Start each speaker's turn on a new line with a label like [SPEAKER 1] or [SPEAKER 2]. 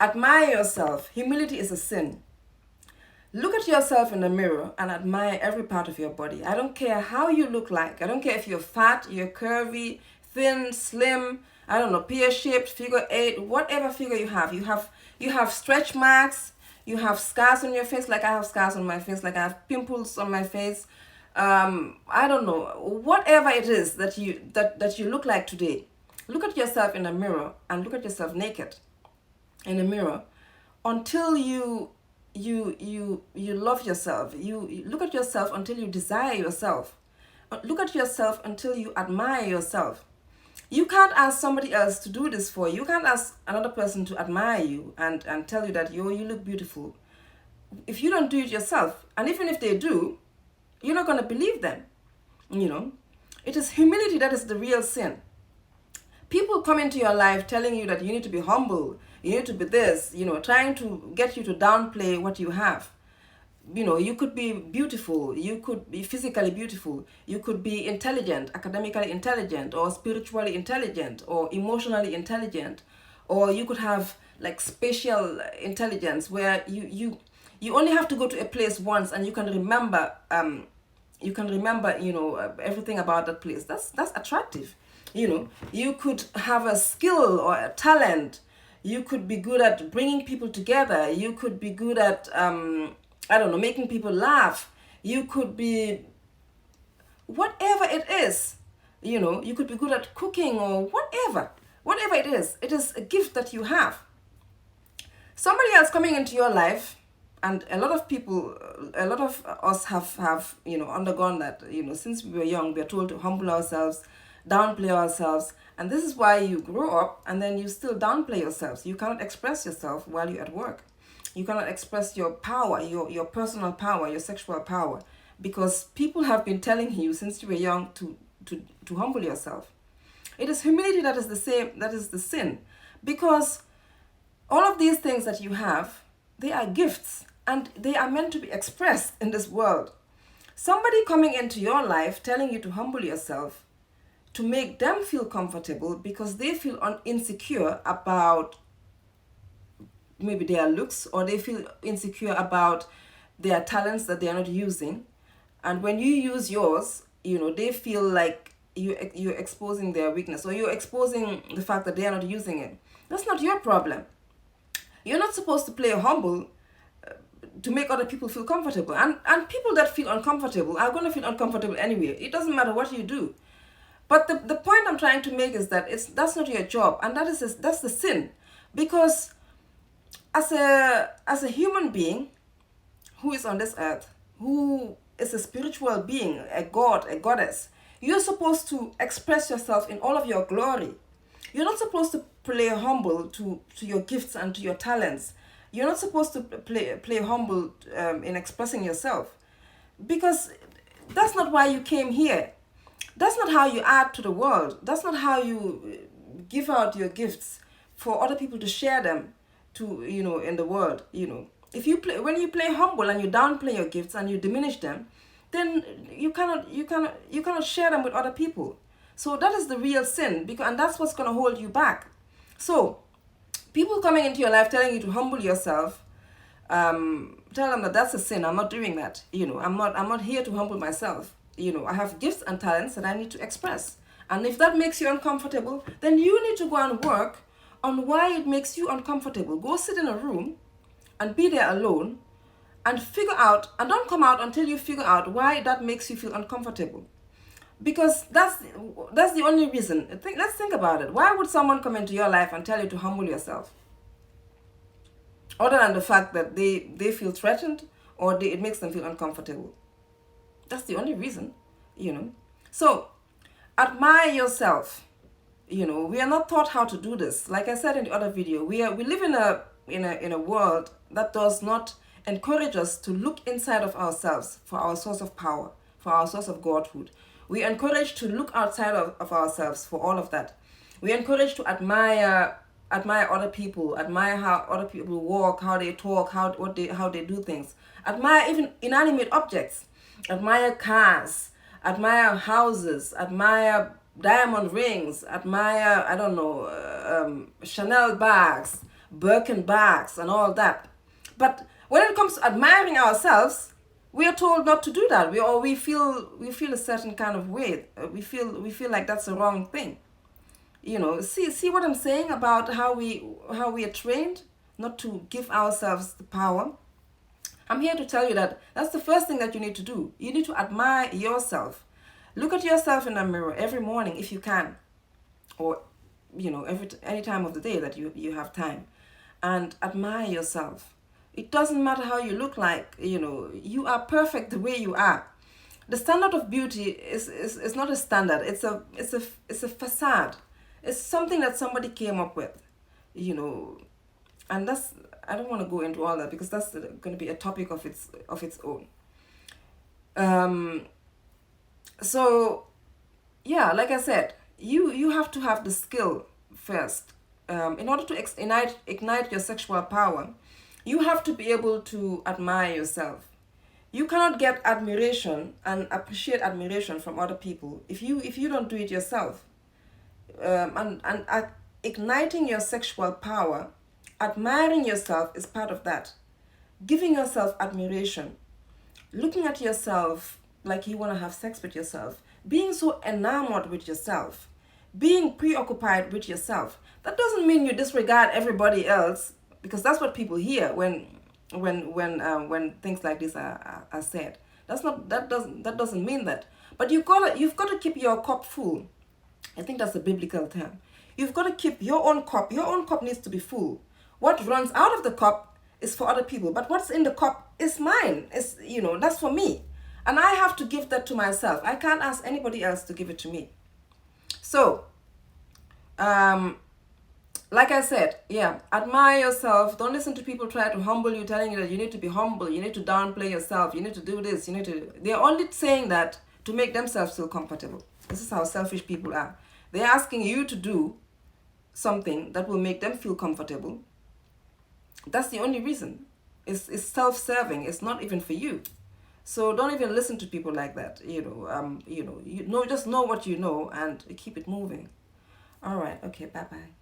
[SPEAKER 1] Admire yourself. Humility is a sin. Look at yourself in the mirror and admire every part of your body. I don't care how you look like. I don't care if you're fat, you're curvy, thin, slim, I don't know, pear-shaped, figure eight, whatever figure you have. You have stretch marks, you have scars on your face, like I have scars on my face, like I have pimples on my face. I don't know, whatever it is that you look like today. Look at yourself in the mirror and look at yourself naked in the mirror until you love yourself. You look at yourself until you desire yourself. Look at yourself until you admire yourself. You can't ask somebody else to do this for you. You can't ask another person to admire you and tell you that you look beautiful if you don't do it yourself. And even if they do, you're not going to believe them. It is humility that is the real sin. People come into your life telling you that you need to be humble, you need to be this, trying to get you to downplay what you have. You could be beautiful, you could be physically beautiful, you could be intelligent, academically intelligent, or spiritually intelligent, or emotionally intelligent, or you could have like spatial intelligence where you only have to go to a place once and you can remember everything about that place. That's attractive. You could have a skill or a talent. You could be good at bringing people together. You could be good at making people laugh. You could be whatever it is. You could be good at cooking or whatever it is a gift that you have. Somebody else coming into your life, and a lot of us have undergone that. Since we were young, we are told to humble ourselves, downplay ourselves, and this is why you grow up and then you still downplay yourselves. You cannot express yourself while you're at work. You cannot express your power, your personal power, your sexual power, because people have been telling you since you were young to humble yourself. It is humility that is the sin, because all of these things that you have, they are gifts and they are meant to be expressed in this world. Somebody coming into your life telling you to humble yourself to make them feel comfortable because they feel insecure about maybe their looks, or they feel insecure about their talents that they are not using. And when you use yours, they feel like you're exposing their weakness, or you're exposing the fact that they are not using it. That's not your problem. You're not supposed to play humble to make other people feel comfortable. And people that feel uncomfortable are going to feel uncomfortable anyway. It doesn't matter what you do. But the point I'm trying to make is that that's not your job, and that's the sin. Because as a human being who is on this earth, who is a spiritual being, a god, a goddess, you're supposed to express yourself in all of your glory. You're not supposed to play humble to your gifts and to your talents. You're not supposed to play humble in expressing yourself, because that's not why you came here. That's not how you add to the world. That's not how you give out your gifts for other people to share them to in the world. If when you play humble and you downplay your gifts and you diminish them, then you cannot share them with other people. So that is the real sin, and that's what's going to hold you back. So people coming into your life telling you to humble yourself, tell them that that's a sin. I'm not doing that. I'm not here to humble myself. I have gifts and talents that I need to express. And if that makes you uncomfortable, then you need to go and work on why it makes you uncomfortable. Go sit in a room and be there alone and figure out, and don't come out until you figure out why that makes you feel uncomfortable. Because that's the only reason. Let's think about it. Why would someone come into your life and tell you to humble yourself? Other than the fact that they feel threatened, or it makes them feel uncomfortable. That's the only reason, So, admire yourself. We are not taught how to do this. Like I said in the other video, we live in a world that does not encourage us to look inside of ourselves for our source of power, for our source of godhood. We are encouraged to look outside of ourselves for all of that. We are encouraged to admire other people, admire how other people walk, how they talk, how they do things. Admire even inanimate objects. Admire cars, admire houses, admire diamond rings, admire, Chanel bags, Birkin bags and all that. But when it comes to admiring ourselves, we are told not to do that. We feel a certain kind of way. We feel like that's the wrong thing. See what I'm saying about how we are trained not to give ourselves the power. I'm here to tell you that that's the first thing that you need to do. You need to admire yourself. Look at yourself in a mirror every morning if you can, or any time of the day that you have time, and admire yourself. It doesn't matter how you look like. You are perfect the way you are. The standard of beauty is not a standard. It's a facade. It's something that somebody came up with, and that's, I don't want to go into all that because that's going to be a topic of its own. So yeah, like I said, you have to have the skill first. In order to ignite your sexual power, you have to be able to admire yourself. You cannot get admiration and appreciate admiration from other people if you don't do it yourself. And igniting your sexual power, admiring yourself is part of that. Giving yourself admiration, looking at yourself like you want to have sex with yourself, being so enamored with yourself, being preoccupied with yourself. That doesn't mean you disregard everybody else, because that's what people hear when things like this are said. That doesn't mean that. But you've got to keep your cup full. I think that's a biblical term. You've got to keep your own cup. Your own cup needs to be full. What runs out of the cup is for other people, but what's in the cup is mine. That's for me. And I have to give that to myself. I can't ask anybody else to give it to me. So, like I said, yeah, admire yourself. Don't listen to people try to humble you, telling you that you need to be humble, you need to downplay yourself, you need to do this, they're only saying that to make themselves feel comfortable. This is how selfish people are. They're asking you to do something that will make them feel comfortable. That's the only reason. It's self-serving. It's not even for you. So don't even listen to people like that. Just know what you know and keep it moving. All right. Okay. Bye-bye.